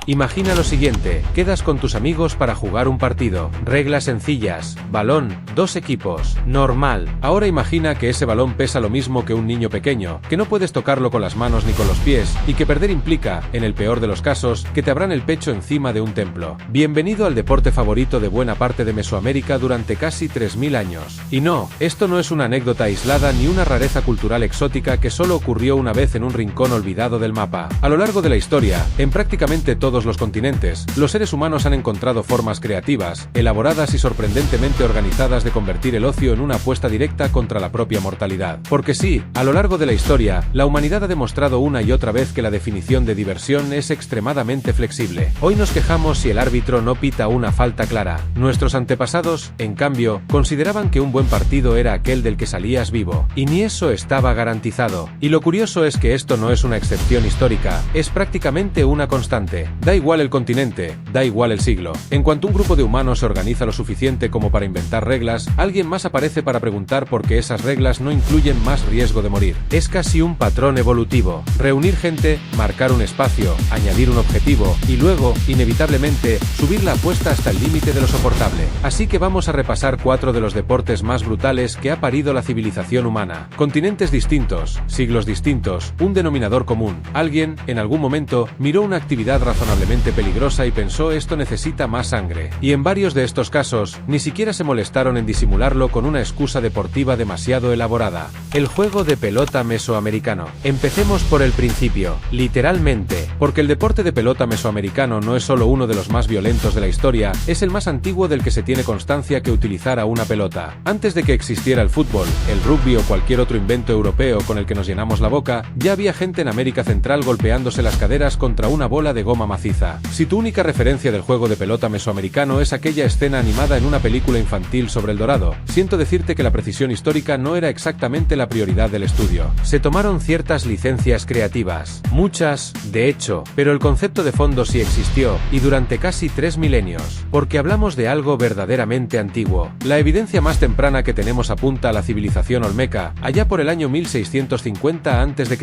Imagina lo siguiente, quedas con tus amigos para jugar un partido. Reglas sencillas, balón, 2 equipos, normal. Ahora imagina que ese balón pesa lo mismo que un niño pequeño, que no puedes tocarlo con las manos ni con los pies, y que perder implica, en el peor de los casos, que te abran el pecho encima de un templo. Bienvenido al deporte favorito de buena parte de Mesoamérica durante casi 3000 años. Y no, esto no es una anécdota aislada ni una rareza cultural exótica que solo ocurrió una vez en un rincón olvidado del mapa. A lo largo de la historia, en prácticamente todos los continentes, los seres humanos han encontrado formas creativas, elaboradas y sorprendentemente organizadas de convertir el ocio en una apuesta directa contra la propia mortalidad. Porque sí, a lo largo de la historia, la humanidad ha demostrado una y otra vez que la definición de diversión es extremadamente flexible. Hoy nos quejamos si el árbitro no pita una falta clara. Nuestros antepasados, en cambio, consideraban que un buen partido era aquel del que salías vivo, y ni eso estaba garantizado. Y lo curioso es que esto no es una excepción histórica, es prácticamente una constante. Da igual el continente, da igual el siglo. En cuanto un grupo de humanos se organiza lo suficiente como para inventar reglas, alguien más aparece para preguntar por qué esas reglas no incluyen más riesgo de morir. Es casi un patrón evolutivo. Reunir gente, marcar un espacio, añadir un objetivo, y luego, inevitablemente, subir la apuesta hasta el límite de lo soportable. Así que vamos a repasar 4 de los deportes más brutales que ha parido la civilización humana. Continentes distintos, siglos distintos, un denominador común. Alguien, en algún momento, miró una actividad razonablemente peligrosa y pensó esto necesita más sangre. Y en varios de estos casos, ni siquiera se molestaron en disimularlo con una excusa deportiva demasiado elaborada. El juego de pelota mesoamericano. Empecemos por el principio, literalmente, porque el deporte de pelota mesoamericano no es solo uno de los más violentos de la historia, es el más antiguo del que se tiene constancia que utilizara una pelota. Antes de que existiera el fútbol, el rugby o cualquier otro invento europeo con el que nos llenamos la boca, ya había gente en América Central golpeándose las caderas contra una bola de goma maciza. Si tu única referencia del juego de pelota mesoamericano es aquella escena animada en una película infantil sobre el Dorado, siento decirte que la precisión histórica no era exactamente la prioridad del estudio. Se tomaron ciertas licencias creativas, muchas, de hecho, pero el concepto de fondo sí existió, y durante casi 3 milenios, porque hablamos de algo verdaderamente antiguo. La evidencia más temprana que tenemos apunta a la civilización olmeca, allá por el año 1650 a.C.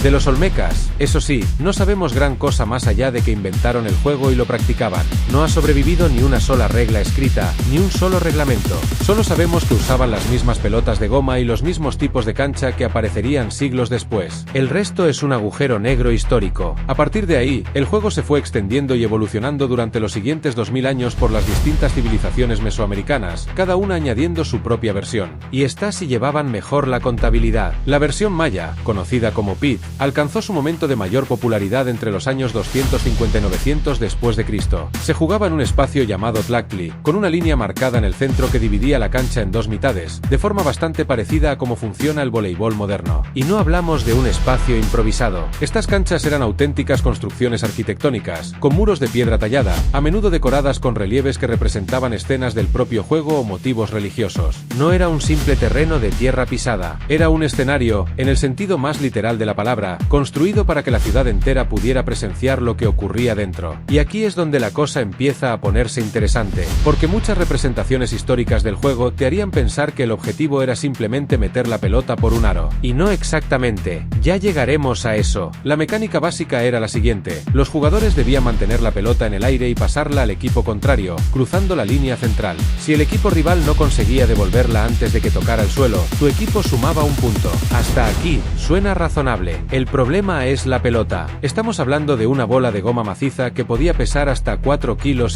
De los olmecas, eso sí, no sabemos gran cosa más allá de que inventaron el juego y lo practicaban. No ha sobrevivido ni una sola regla escrita, ni un solo reglamento. Solo sabemos que usaban las mismas pelotas de goma y los mismos tipos de cancha que aparecerían siglos después. El resto es un agujero negro histórico. A partir de ahí, el juego se fue extendiendo y evolucionando durante los siguientes 2000 años por las distintas civilizaciones mesoamericanas, cada una añadiendo su propia versión. Y estas sí llevaban mejor la contabilidad. La versión maya, conocida como Pit, alcanzó su momento de mayor popularidad entre los años 250 y 900 después de Cristo. Se jugaba en un espacio llamado Tlachtli, con una línea marcada en el centro que dividía la cancha en 2 mitades, de forma bastante parecida a cómo funciona el voleibol moderno. Y no hablamos de un espacio improvisado. Estas canchas eran auténticas construcciones arquitectónicas, con muros de piedra tallada, a menudo decoradas con relieves que representaban escenas del propio juego o motivos religiosos. No era un simple terreno de tierra pisada, era un escenario, en el sentido más literal de la palabra, construido para que la ciudad entera pudiera presenciar lo que ocurría dentro. Y aquí es donde la cosa empieza a ponerse interesante, porque muchas representaciones históricas del juego te harían pensar que el objetivo era simplemente meter la pelota por un aro. Y no exactamente, ya llegaremos a eso. La mecánica básica era la siguiente: los jugadores debían mantener la pelota en el aire y pasarla al equipo contrario, cruzando la línea central. Si el equipo rival no conseguía devolverla antes de que tocara el suelo, tu equipo sumaba un punto. Hasta aquí, suena razonable. El problema es la pelota. Estamos hablando de una bola de goma maciza que podía pesar hasta 4,5 kilos.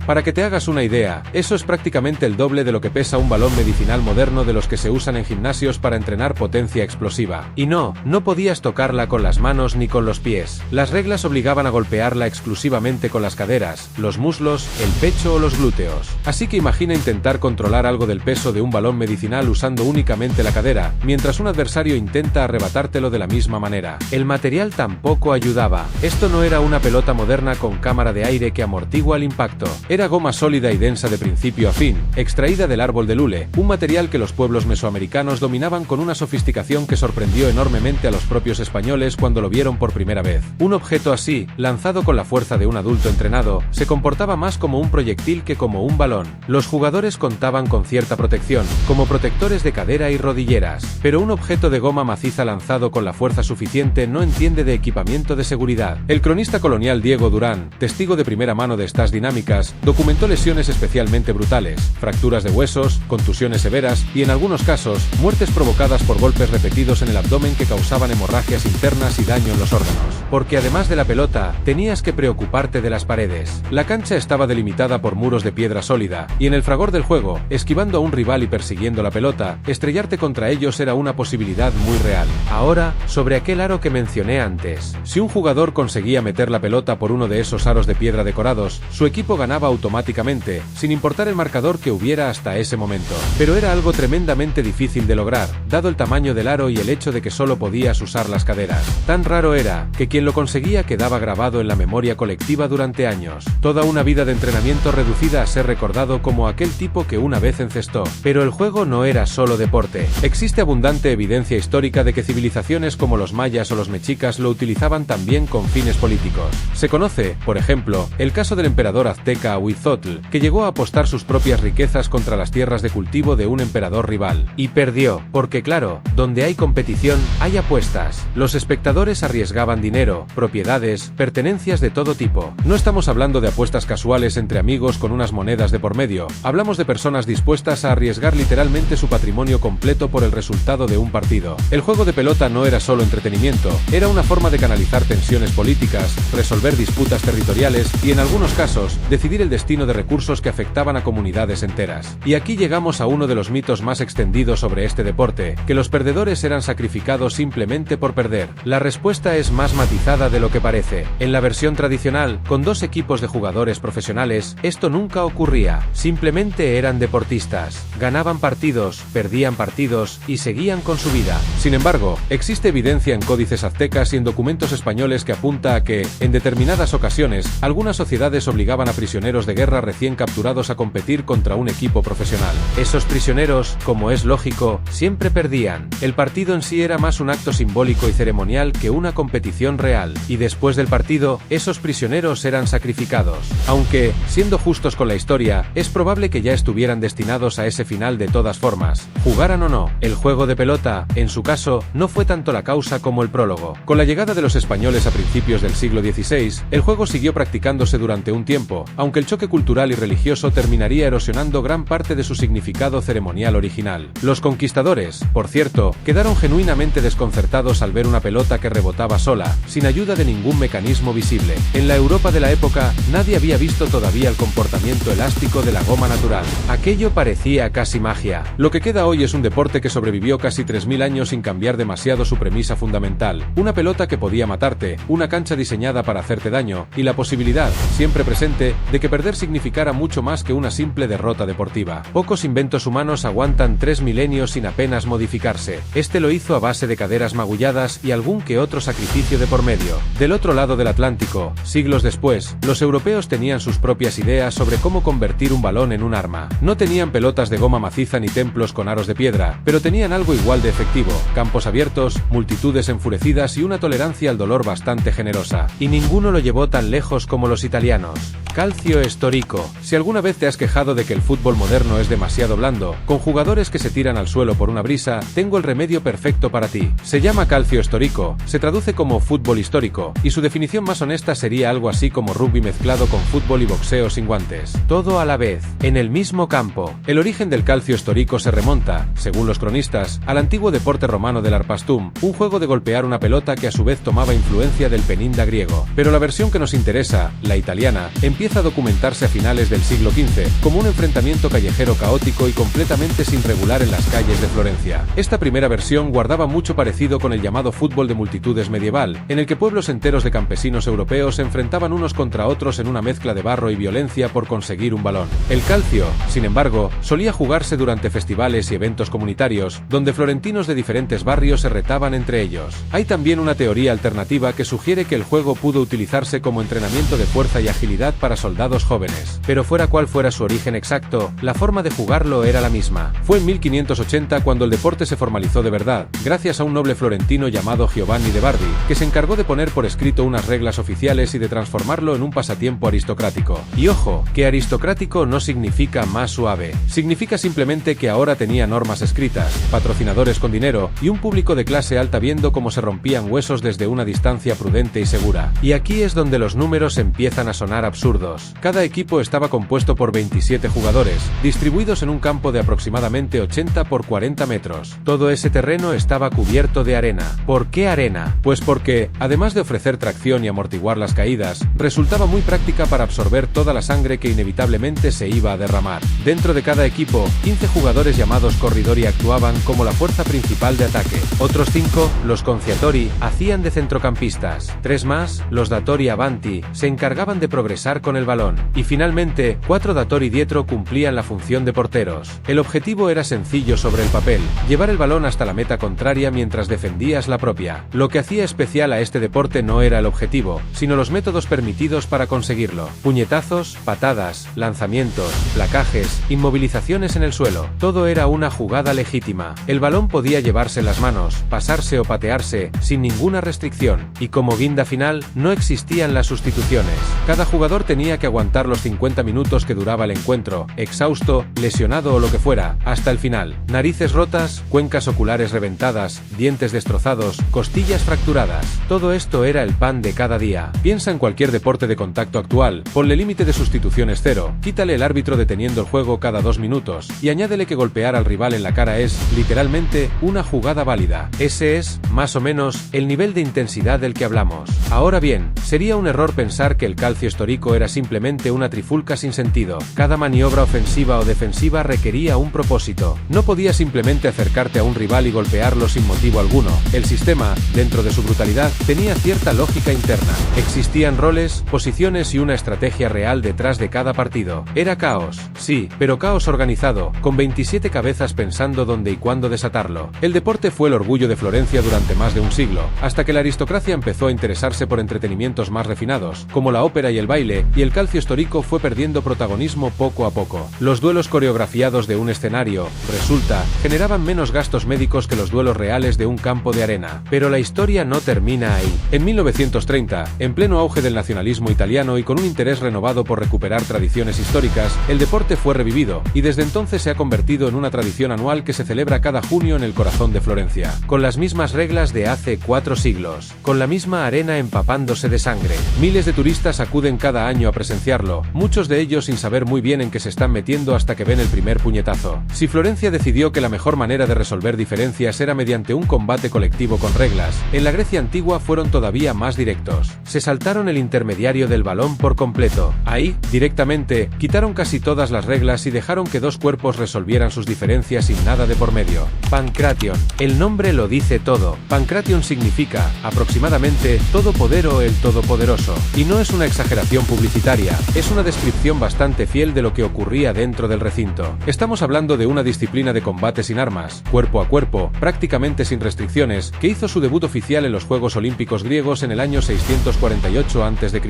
Para que te hagas una idea, eso es prácticamente el doble de lo que pesa un balón medicinal moderno de los que se usan en gimnasios para entrenar potencia explosiva. Y no podías tocarla con las manos ni con los pies. Las reglas obligaban a golpearla exclusivamente con las caderas, los muslos, el pecho o los glúteos. Así que imagina intentar controlar algo del peso de un balón medicinal usando únicamente la cadera, mientras un adversario intenta arrebatártelo de la misma manera. El material tampoco ayudaba. Esto no era una pelota moderna con cámara de aire que amortigua el impacto. Era goma sólida y densa de principio a fin, extraída del árbol del hule, un material que los pueblos mesoamericanos dominaban con una sofisticación que sorprendió enormemente a los propios españoles cuando lo vieron por primera vez. Un objeto así, lanzado con la fuerza de un adulto entrenado, se comportaba más como un proyectil que como un balón. Los jugadores contaban con cierta protección, como protectores de cadera y rodilleras, pero un objeto de goma maciza lanzado con la fuerza suficiente no entiende de equipamiento de seguridad. El cronista colonial cardenal Diego Durán, testigo de primera mano de estas dinámicas, documentó lesiones especialmente brutales, fracturas de huesos, contusiones severas y, en algunos casos, muertes provocadas por golpes repetidos en el abdomen que causaban hemorragias internas y daño en los órganos. Porque además de la pelota, tenías que preocuparte de las paredes. La cancha estaba delimitada por muros de piedra sólida, y en el fragor del juego, esquivando a un rival y persiguiendo la pelota, estrellarte contra ellos era una posibilidad muy real. Ahora, sobre aquel aro que mencioné antes. Si un jugador conseguía meter la pelota por uno de esos aros de piedra decorados, su equipo ganaba automáticamente, sin importar el marcador que hubiera hasta ese momento. Pero era algo tremendamente difícil de lograr, dado el tamaño del aro y el hecho de que solo podías usar las caderas. Tan raro era, que quien lo conseguía quedaba grabado en la memoria colectiva durante años. Toda una vida de entrenamiento reducida a ser recordado como aquel tipo que una vez encestó. Pero el juego no era solo deporte. Existe abundante evidencia histórica de que civilizaciones como los mayas o los mexicas lo utilizaban también con fines políticos. Se conoce, por ejemplo, el caso del emperador azteca Ahuizotl, que llegó a apostar sus propias riquezas contra las tierras de cultivo de un emperador rival. Y perdió, porque claro, donde hay competición, hay apuestas. Los espectadores arriesgaban dinero, propiedades, pertenencias de todo tipo. No estamos hablando de apuestas casuales entre amigos con unas monedas de por medio, hablamos de personas dispuestas a arriesgar literalmente su patrimonio completo por el resultado de un partido. El juego de pelota no era solo entretenimiento, era una forma de canalizar tensiones políticas, resolver disputas territoriales y, en algunos casos, decidir el destino de recursos que afectaban a comunidades enteras. Y aquí llegamos a uno de los mitos más extendidos sobre este deporte, que los perdedores eran sacrificados simplemente por perder. La respuesta es más matizada de lo que parece. En la versión tradicional, con dos equipos de jugadores profesionales, esto nunca ocurría. Simplemente eran deportistas. Ganaban partidos, perdían partidos y seguían con su vida. Sin embargo, existe evidencia en códices aztecas y en documentos españoles que apunta a que, en determinadas ocasiones, algunas sociedades obligaban a prisioneros de guerra recién capturados a competir contra un equipo profesional. Esos prisioneros, como es lógico, siempre perdían. El partido en sí era más un acto simbólico y ceremonial que una competición real, y después del partido, esos prisioneros eran sacrificados. Aunque, siendo justos con la historia, es probable que ya estuvieran destinados a ese final de todas formas, jugaran o no. El juego de pelota, en su caso, no fue tanto la causa como el prólogo. Con la llegada de los españoles a principios del siglo XVI, el juego siguió practicándose durante un tiempo, aunque el choque cultural y religioso terminaría erosionando gran parte de su significado ceremonial original. Los conquistadores, por cierto, quedaron genuinamente desconcertados al ver una pelota que rebotaba sola, sin ayuda de ningún mecanismo visible. En la Europa de la época, nadie había visto todavía el comportamiento elástico de la goma natural. Aquello parecía casi magia. Lo que queda hoy es un deporte que sobrevivió casi 3000 años sin cambiar demasiado su premisa fundamental. Una pelota que podía matarte, una cancha diseñada para hacerte daño, y la posibilidad, siempre presente, de que perder significara mucho más que una simple derrota deportiva. Pocos inventos humanos aguantan 3 milenios sin apenas modificarse. Este lo hizo a base de caderas magulladas y algún que otro sacrificio de por medio. Del otro lado del Atlántico, siglos después, los europeos tenían sus propias ideas sobre cómo convertir un balón en un arma. No tenían pelotas de goma maciza ni templos con aros de piedra, pero tenían algo igual de efectivo: campos abiertos, multitudes enfurecidas y una tolerancia al dolor bastante generosa. Y ninguno lo llevó tan lejos como los italianos. Calcio Storico. Si alguna vez te has quejado de que el fútbol moderno es demasiado blando, con jugadores que se tiran al suelo por una brisa, tengo el remedio perfecto para ti. Se llama Calcio Storico, se traduce como fútbol histórico, y su definición más honesta sería algo así como rugby mezclado con fútbol y boxeo sin guantes. Todo a la vez, en el mismo campo. El origen del Calcio Storico se remonta, según los cronistas, al antiguo deporte romano del arpastum, un juego de golpear una pelota que a su vez tomaba influencia del peninda griego. Pero la versión que nos interesa, la italiana, empieza a documentarse a finales del siglo XV, como un enfrentamiento callejero caótico y completamente sin regular en las calles de Florencia. Esta primera versión guardaba mucho parecido con el llamado fútbol de multitudes medieval, en el que pueblos enteros de campesinos europeos se enfrentaban unos contra otros en una mezcla de barro y violencia por conseguir un balón. El calcio, sin embargo, solía jugarse durante festivales y eventos comunitarios, donde florentinos de diferentes barrios se retaban entre ellos. Hay también una teoría alternativa que sugiere que el juego pudo utilizarse como entrenamiento de fuerza y agilidad para soldados jóvenes. Pero fuera cual fuera su origen exacto, la forma de jugarlo era la misma. Fue en 1580 cuando el deporte se formalizó de verdad, gracias a un noble florentino llamado Giovanni de Bardi, que se encargó encargó de poner por escrito unas reglas oficiales y de transformarlo en un pasatiempo aristocrático. Y ojo, que aristocrático no significa más suave, significa simplemente que ahora tenía normas escritas, patrocinadores con dinero y un público de clase alta viendo cómo se rompían huesos desde una distancia prudente y segura. Y aquí es donde los números empiezan a sonar absurdos. Cada equipo estaba compuesto por 27 jugadores, distribuidos en un campo de aproximadamente 80 por 40 metros. Todo ese terreno estaba cubierto de arena. ¿Por qué arena? Pues porque, además de ofrecer tracción y amortiguar las caídas, resultaba muy práctica para absorber toda la sangre que inevitablemente se iba a derramar. Dentro de cada equipo, 15 jugadores llamados corridori actuaban como la fuerza principal de ataque. Otros 5, los conciatori, hacían de centrocampistas. 3 más, los datori avanti, se encargaban de progresar con el balón. Y finalmente, 4 datori dietro cumplían la función de porteros. El objetivo era sencillo sobre el papel, llevar el balón hasta la meta contraria mientras defendías la propia. Lo que hacía especial a este deporte no era el objetivo, sino los métodos permitidos para conseguirlo. Puñetazos, patadas, lanzamientos, placajes, inmovilizaciones en el suelo. Todo era una jugada legítima. El balón podía llevarse en las manos, pasarse o patearse, sin ninguna restricción. Y como guinda final, no existían las sustituciones. Cada jugador tenía que aguantar los 50 minutos que duraba el encuentro, exhausto, lesionado o lo que fuera, hasta el final. Narices rotas, cuencas oculares reventadas, dientes destrozados, costillas fracturadas. Todo esto era el pan de cada día. Piensa en cualquier deporte de contacto actual, ponle límite de sustituciones 0, quítale el árbitro deteniendo el juego cada 2 minutos, y añádele que golpear al rival en la cara es, literalmente, una jugada válida. Ese es, más o menos, el nivel de intensidad del que hablamos. Ahora bien, sería un error pensar que el calcio histórico era simplemente una trifulca sin sentido. Cada maniobra ofensiva o defensiva requería un propósito. No podías simplemente acercarte a un rival y golpearlo sin motivo alguno. El sistema, dentro de su brutalidad, tenía cierta lógica interna. Existían roles, posiciones y una estrategia real detrás de cada partido. Era caos, sí, pero caos organizado, con 27 cabezas pensando dónde y cuándo desatarlo. El deporte fue el orgullo de Florencia durante más de un siglo, hasta que la aristocracia empezó a interesarse por entretenimientos más refinados, como la ópera y el baile, y el calcio histórico fue perdiendo protagonismo poco a poco. Los duelos coreografiados de un escenario, resulta, generaban menos gastos médicos que los duelos reales de un campo de arena. Pero la historia no termina ahí. En 1930, en pleno auge del nacionalismo italiano y con un interés renovado por recuperar tradiciones históricas, el deporte fue revivido, y desde entonces se ha convertido en una tradición anual que se celebra cada junio en el corazón de Florencia, con las mismas reglas de hace 4 siglos, con la misma arena empapándose de sangre. Miles de turistas acuden cada año a presenciarlo, muchos de ellos sin saber muy bien en qué se están metiendo hasta que ven el primer puñetazo. Si Florencia decidió que la mejor manera de resolver diferencias era mediante un combate colectivo con reglas, en la Grecia antigua fueron todavía más directos. Se saltaron el intermediario del balón por completo. Ahí, directamente, quitaron casi todas las reglas y dejaron que dos cuerpos resolvieran sus diferencias sin nada de por medio. Pancration. El nombre lo dice todo. Pancration significa, aproximadamente, todo poder o el todopoderoso. Y no es una exageración publicitaria, es una descripción bastante fiel de lo que ocurría dentro del recinto. Estamos hablando de una disciplina de combate sin armas, cuerpo a cuerpo, prácticamente sin restricciones, que hizo su debut oficial en los Juegos Olímpicos griegos en el año 648 a.C.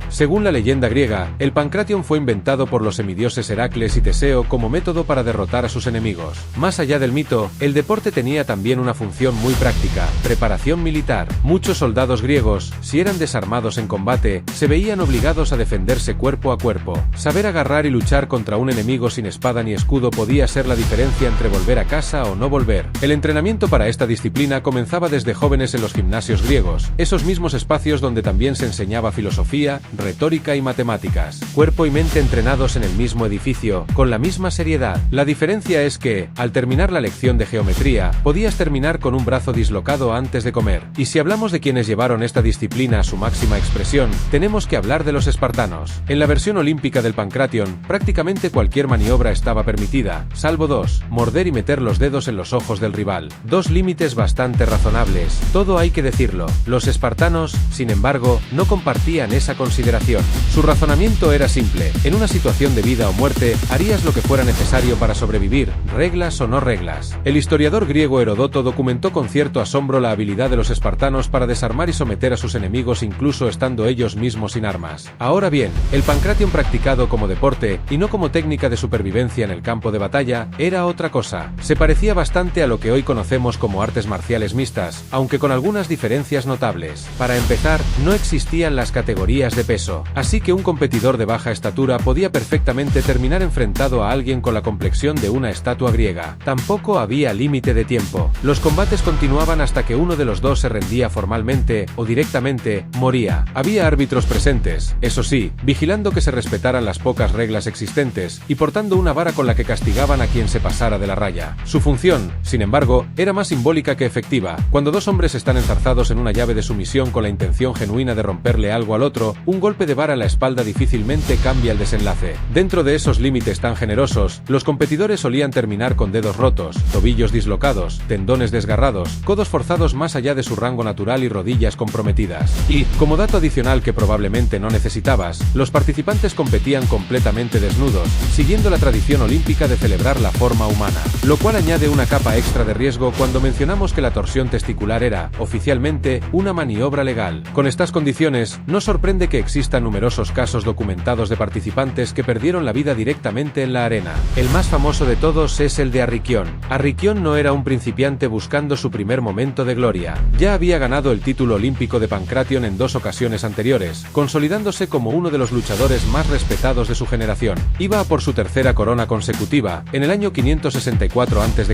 Según la leyenda griega, el Pancration fue inventado por los semidioses Heracles y Teseo como método para derrotar a sus enemigos. Más allá del mito, el deporte tenía también una función muy práctica: preparación militar. Muchos soldados griegos, si eran desarmados en combate, se veían obligados a defenderse cuerpo a cuerpo. Saber agarrar y luchar contra un enemigo sin espada ni escudo podía ser la diferencia entre volver a casa o no volver. El entrenamiento para esta disciplina comenzaba desde jóvenes en los gimnasios griegos, esos mismos espacios donde también se enseñaba filosofía, retórica y matemáticas. Cuerpo y mente entrenados en el mismo edificio, con la misma seriedad. La diferencia es que, al terminar la lección de geometría, podías terminar con un brazo dislocado antes de comer. Y si hablamos de quienes llevaron esta disciplina a su máxima expresión, tenemos que hablar de los espartanos. En la versión olímpica del Pancration, prácticamente cualquier maniobra estaba permitida, salvo dos: morder y meter los dedos en los ojos del rival. Dos límites bastante razonables, todo hay que decirlo. Los espartanos, sin embargo, no compartían esa consideración. Su razonamiento era simple: en una situación de vida o muerte, harías lo que fuera necesario para sobrevivir, reglas o no reglas. El historiador griego Heródoto documentó con cierto asombro la habilidad de los espartanos para desarmar y someter a sus enemigos incluso estando ellos mismos sin armas. Ahora bien, el Pancration practicado como deporte, y no como técnica de supervivencia en el campo de batalla, era otra cosa. Se parecía bastante a lo que hoy conocemos como artes marciales mixtas, aunque con algunas diferencias notables. Para empezar, no existían las categorías de peso, así que un competidor de baja estatura podía perfectamente terminar enfrentado a alguien con la complexión de una estatua griega. Tampoco había límite de tiempo. Los combates continuaban hasta que uno de los dos se rendía formalmente o directamente moría. Había árbitros presentes, eso sí, vigilando que se respetaran las pocas reglas existentes y portando una vara con la que castigaban a quien se pasara de la raya. Su función, sin embargo, era más simbólica que efectiva. Cuando dos hombres están enzarzados en una llave de sumisión con la intención genuina de romperle algo al otro, un golpe de vara en la espalda difícilmente cambia el desenlace. Dentro de esos límites tan generosos, los competidores solían terminar con dedos rotos, tobillos dislocados, tendones desgarrados, codos forzados más allá de su rango natural y rodillas comprometidas. Y, como dato adicional que probablemente no necesitabas, los participantes competían completamente desnudos, siguiendo la tradición olímpica de celebrar la forma humana, lo cual añade una capa extra de riesgo cuando mencionamos que la torsión testicular era, oficialmente, una maniobra legal. Con estas condiciones, no sorprende que existan numerosos casos documentados de participantes que perdieron la vida directamente en la arena. El más famoso de todos es el de Arrikyon. Arrikyon no era un principiante buscando su primer momento de gloria. Ya había ganado el título olímpico de Pancration en 2 ocasiones anteriores, consolidándose como uno de los luchadores más respetados de su generación. Iba a por su tercera corona consecutiva, en el año 564 a.C.,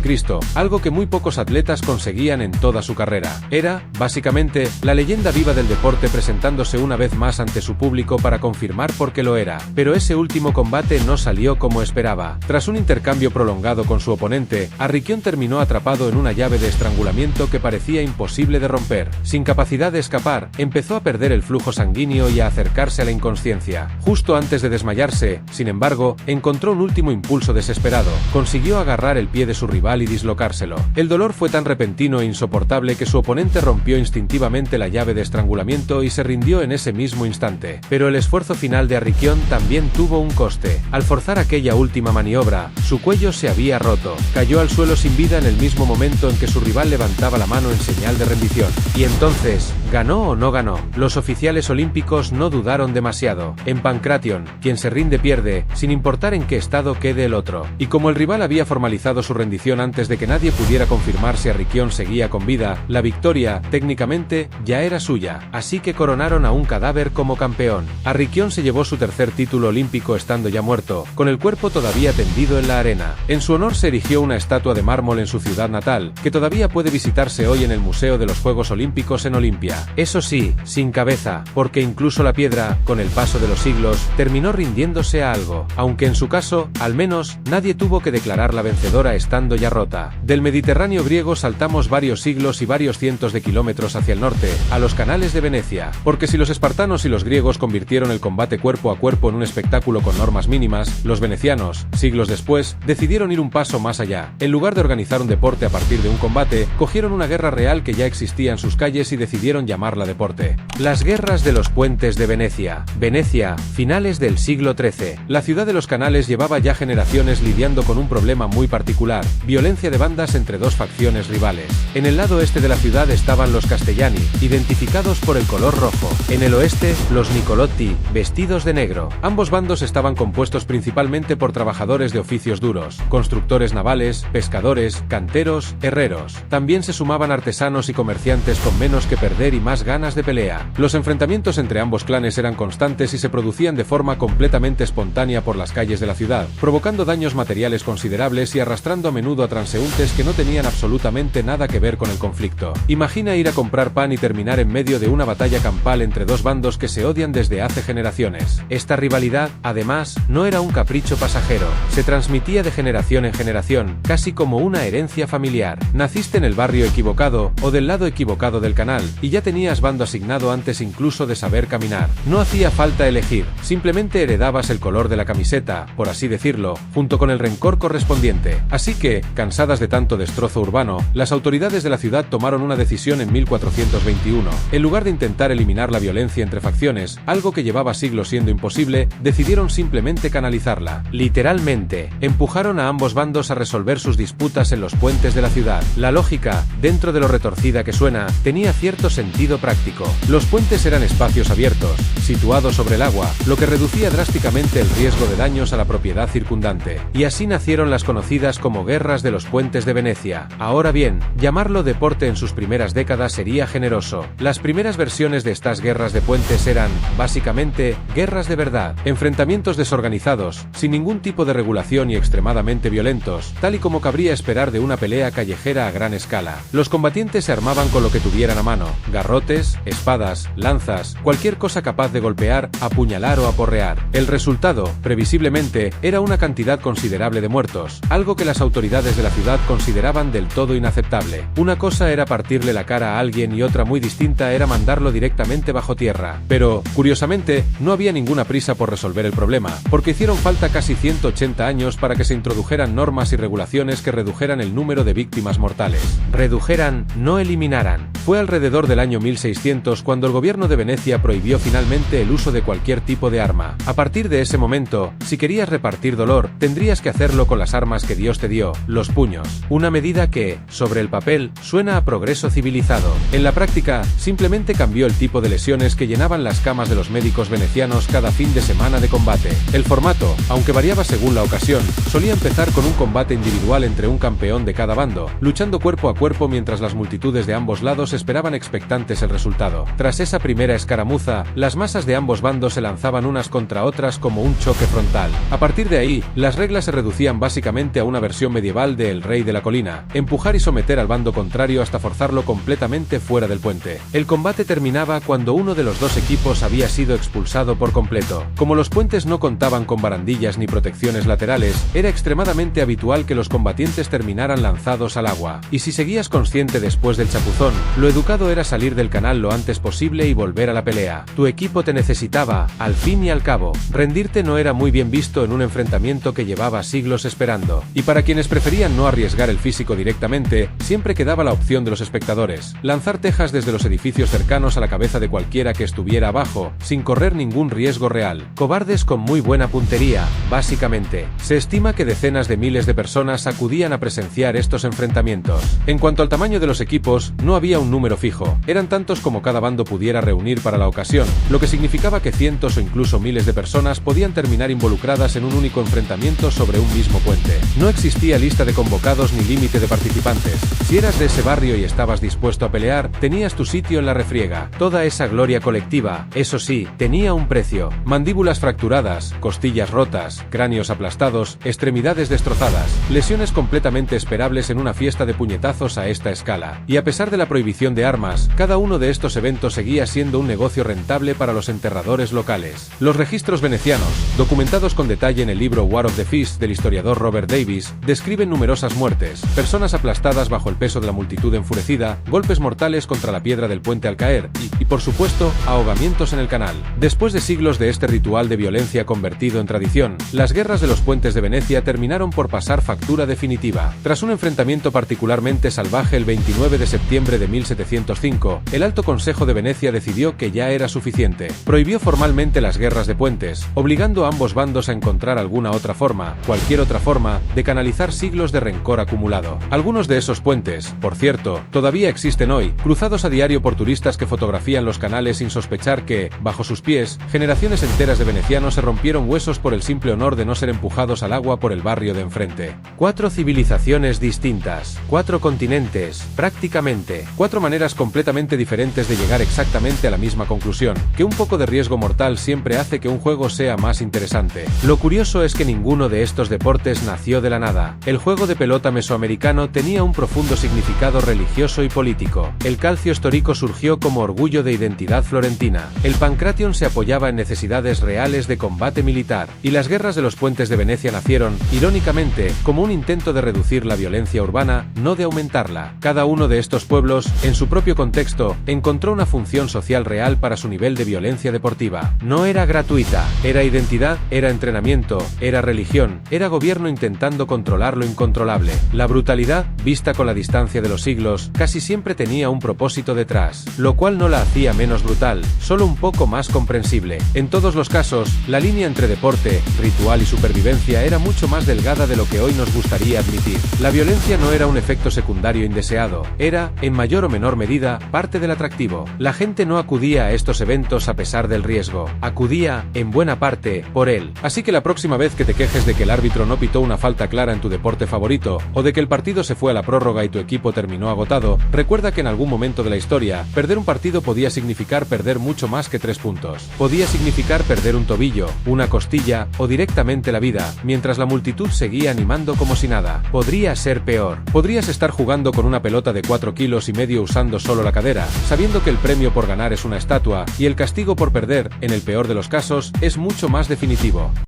algo que muy pocos atletas conseguían en toda su carrera. Era, básicamente, la leyenda viva del deporte presentándose una vez más ante su público para confirmar por qué lo era. Pero ese último combate no salió como esperaba. Tras un intercambio prolongado con su oponente, Arrikyon terminó atrapado en una llave de estrangulamiento que parecía imposible de romper. Sin capacidad de escapar, empezó a perder el flujo sanguíneo y a acercarse a la inconsciencia. Justo antes de desmayarse, sin embargo, encontró un último impulso desesperado. Consiguió agarrar el pie de su rival y dislocárselo. El dolor fue tan repentino e insoportable que su oponente rompió instintivamente la llave de estrangulamiento y se rindió en ese mismo instante. Pero el esfuerzo final de Arrikyon también tuvo un coste. Al forzar aquella última maniobra, su cuello se había roto. Cayó al suelo sin vida en el mismo momento en que su rival levantaba la mano en señal de rendición. Y entonces, ¿ganó o no ganó? Los oficiales olímpicos no dudaron demasiado. En Pancration, quien se rinde pierde, sin importar en qué estado quede el otro. Y como el rival había formalizado su rendición antes de que nadie pudiera confirmar si Arrikyon seguía con vida, la victoria, técnicamente, ya era suya. Así que coronaron a un cadáver como campeón. Arrikyon se llevó su tercer título olímpico estando ya muerto, con el cuerpo todavía tendido en la arena. En su honor se erigió una estatua de mármol en su ciudad natal, que todavía puede visitarse hoy en el Museo de los Juegos Olímpicos en Olimpia. Eso sí, sin cabeza, porque incluso la piedra, con el paso de los siglos, terminó rindiéndose a algo, aunque en su caso, al menos, nadie tuvo que declararla vencedora estando ya rota. Del Mediterráneo griego saltamos varios siglos y varios cientos de kilómetros hacia el norte, a los canales de Venecia, porque si los espartanos y los griegos convirtieron el combate cuerpo a cuerpo en un espectáculo con normas mínimas, los venecianos, siglos después, decidieron ir un paso más allá. En lugar de organizar un deporte a partir de un combate, cogieron una guerra real que ya existía en sus calles y decidieron llamarla deporte. Las guerras de los puentes de Venecia. Venecia, finales del siglo XIII. La ciudad de los canales llevaba ya generaciones lidiando con un problema muy particular: violencia de bandas entre dos facciones rivales. En el lado este de la ciudad estaban los Castellani, identificados por el color rojo. En el oeste, los Nicolotti, vestidos de negro. Ambos bandos estaban compuestos principalmente por trabajadores de oficios duros, constructores navales, pescadores, canteros, herreros. También se sumaban artesanos y comerciantes con menos que perder y más ganas de pelea. Los enfrentamientos entre ambos clanes eran constantes y se producían de forma completamente espontánea por las calles de la ciudad, provocando daños materiales considerables y arrastrando a menudo a transeúntes que no tenían absolutamente nada que ver con el conflicto. Imagina ir a comprar pan y terminar en medio de una batalla campal entre dos bandos que se odian desde hace generaciones. Esta rivalidad, además, no era un capricho pasajero, se transmitía de generación en generación, casi como una herencia familiar. Naciste en el barrio equivocado, o del lado equivocado del canal, y ya tenías bando asignado antes incluso de saber caminar. No hacía falta elegir, simplemente heredabas el color de la camiseta, por así decirlo, junto con el rencor correspondiente. Así que, cansadas de tanto destrozo urbano, las autoridades de la ciudad tomaron una decisión en 1421. En lugar de intentar eliminar la violencia entre facciones, algo que llevaba siglos siendo imposible, decidieron simplemente canalizarla. Literalmente, empujaron a ambos bandos a resolver sus disputas en los puentes de la ciudad. La lógica, dentro de lo retorcida que suena, tenía cierto sentido sentido práctico. Los puentes eran espacios abiertos, situados sobre el agua, lo que reducía drásticamente el riesgo de daños a la propiedad circundante. Y así nacieron las conocidas como guerras de los puentes de Venecia. Ahora bien, llamarlo deporte en sus primeras décadas sería generoso. Las primeras versiones de estas guerras de puentes eran, básicamente, guerras de verdad, enfrentamientos desorganizados, sin ningún tipo de regulación y extremadamente violentos, tal y como cabría esperar de una pelea callejera a gran escala. Los combatientes se armaban con lo que tuvieran a mano: garrotes, espadas, lanzas, cualquier cosa capaz de golpear, apuñalar o aporrear. El resultado, previsiblemente, era una cantidad considerable de muertos, algo que las autoridades de la ciudad consideraban del todo inaceptable. Una cosa era partirle la cara a alguien y otra muy distinta era mandarlo directamente bajo tierra. Pero, curiosamente, no había ninguna prisa por resolver el problema, porque hicieron falta casi 180 años para que se introdujeran normas y regulaciones que redujeran el número de víctimas mortales. Redujeran, no eliminaran. Fue alrededor del año 1600 cuando el gobierno de Venecia prohibió finalmente el uso de cualquier tipo de arma. A partir de ese momento, si querías repartir dolor, tendrías que hacerlo con las armas que Dios te dio, los puños. Una medida que, sobre el papel, suena a progreso civilizado. En la práctica, simplemente cambió el tipo de lesiones que llenaban las camas de los médicos venecianos cada fin de semana de combate. El formato, aunque variaba según la ocasión, solía empezar con un combate individual entre un campeón de cada bando, luchando cuerpo a cuerpo mientras las multitudes de ambos lados esperaban expectantes el resultado. Tras esa primera escaramuza, las masas de ambos bandos se lanzaban unas contra otras como un choque frontal. A partir de ahí, las reglas se reducían básicamente a una versión medieval de El Rey de la Colina: empujar y someter al bando contrario hasta forzarlo completamente fuera del puente. El combate terminaba cuando uno de los dos equipos había sido expulsado por completo. Como los puentes no contaban con barandillas ni protecciones laterales, era extremadamente habitual que los combatientes terminaran lanzados al agua. Y si seguías consciente después del chapuzón, lo educado era salir del canal lo antes posible y volver a la pelea. Tu equipo te necesitaba, al fin y al cabo. Rendirte no era muy bien visto en un enfrentamiento que llevaba siglos esperando. Y para quienes preferían no arriesgar el físico directamente, siempre quedaba la opción de los espectadores: lanzar tejas desde los edificios cercanos a la cabeza de cualquiera que estuviera abajo, sin correr ningún riesgo real. Cobardes con muy buena puntería, básicamente. Se estima que decenas de miles de personas acudían a presenciar estos enfrentamientos. En cuanto al tamaño de los equipos, no había un número fijo, eran tantos como cada bando pudiera reunir para la ocasión, lo que significaba que cientos o incluso miles de personas podían terminar involucradas en un único enfrentamiento sobre un mismo puente. No existía lista de convocados ni límite de participantes. Si eras de ese barrio y estabas dispuesto a pelear, tenías tu sitio en la refriega. Toda esa gloria colectiva, eso sí, tenía un precio: mandíbulas fracturadas, costillas rotas, cráneos aplastados, extremidades destrozadas, lesiones completamente esperables en una fiesta de puñetazos a esta escala. Y a pesar de la prohibición de armas, cada uno de estos eventos seguía siendo un negocio rentable para los enterradores locales. Los registros venecianos, documentados con detalle en el libro War of the Fists del historiador Robert Davis, describen numerosas muertes, personas aplastadas bajo el peso de la multitud enfurecida, golpes mortales contra la piedra del puente al caer y por supuesto, ahogamientos en el canal. Después de siglos de este ritual de violencia convertido en tradición, las guerras de los puentes de Venecia terminaron por pasar factura definitiva. Tras un enfrentamiento particularmente salvaje el 29 de septiembre de 1705, el Alto Consejo de Venecia decidió que ya era suficiente. Prohibió formalmente las guerras de puentes, obligando a ambos bandos a encontrar alguna otra forma, cualquier otra forma, de canalizar siglos de rencor acumulado. Algunos de esos puentes, por cierto, todavía existen hoy, cruzados a diario por turistas que fotografían los canales sin sospechar que, bajo sus pies, generaciones enteras de venecianos se rompieron huesos por el simple honor de no ser empujados al agua por el barrio de enfrente. 4 civilizaciones distintas, 4 continentes, prácticamente, 4 maneras completamente diferentes de llegar exactamente a la misma conclusión, que un poco de riesgo mortal siempre hace que un juego sea más interesante. Lo curioso es que ninguno de estos deportes nació de la nada. El juego de pelota mesoamericano tenía un profundo significado religioso y político. El calcio histórico surgió como orgullo de identidad florentina. El pancration se apoyaba en necesidades reales de combate militar. Y las guerras de los puentes de Venecia nacieron, irónicamente, como un intento de reducir la violencia urbana, no de aumentarla. Cada uno de estos pueblos, en su propio contexto, encontró una función social real para su nivel de violencia deportiva. No era gratuita, era identidad, era entrenamiento, era religión, era gobierno intentando controlar lo incontrolable. La brutalidad, vista con la distancia de los siglos, casi siempre tenía un propósito detrás, lo cual no la hacía menos brutal, solo un poco más comprensible. En todos los casos, la línea entre deporte, ritual y supervivencia era mucho más delgada de lo que hoy nos gustaría admitir. La violencia no era un efecto secundario indeseado, era, en mayor o menor medida, parte parte del atractivo. La gente no acudía a estos eventos a pesar del riesgo, acudía, en buena parte, por él. Así que la próxima vez que te quejes de que el árbitro no pitó una falta clara en tu deporte favorito, o de que el partido se fue a la prórroga y tu equipo terminó agotado, recuerda que en algún momento de la historia, perder un partido podía significar perder mucho más que 3 puntos. Podía significar perder un tobillo, una costilla, o directamente la vida, mientras la multitud seguía animando como si nada. Podría ser peor. Podrías estar jugando con una pelota de 4,5 kilos usando solo la cadera, sabiendo que el premio por ganar es una estatua, y el castigo por perder, en el peor de los casos, es mucho más definitivo.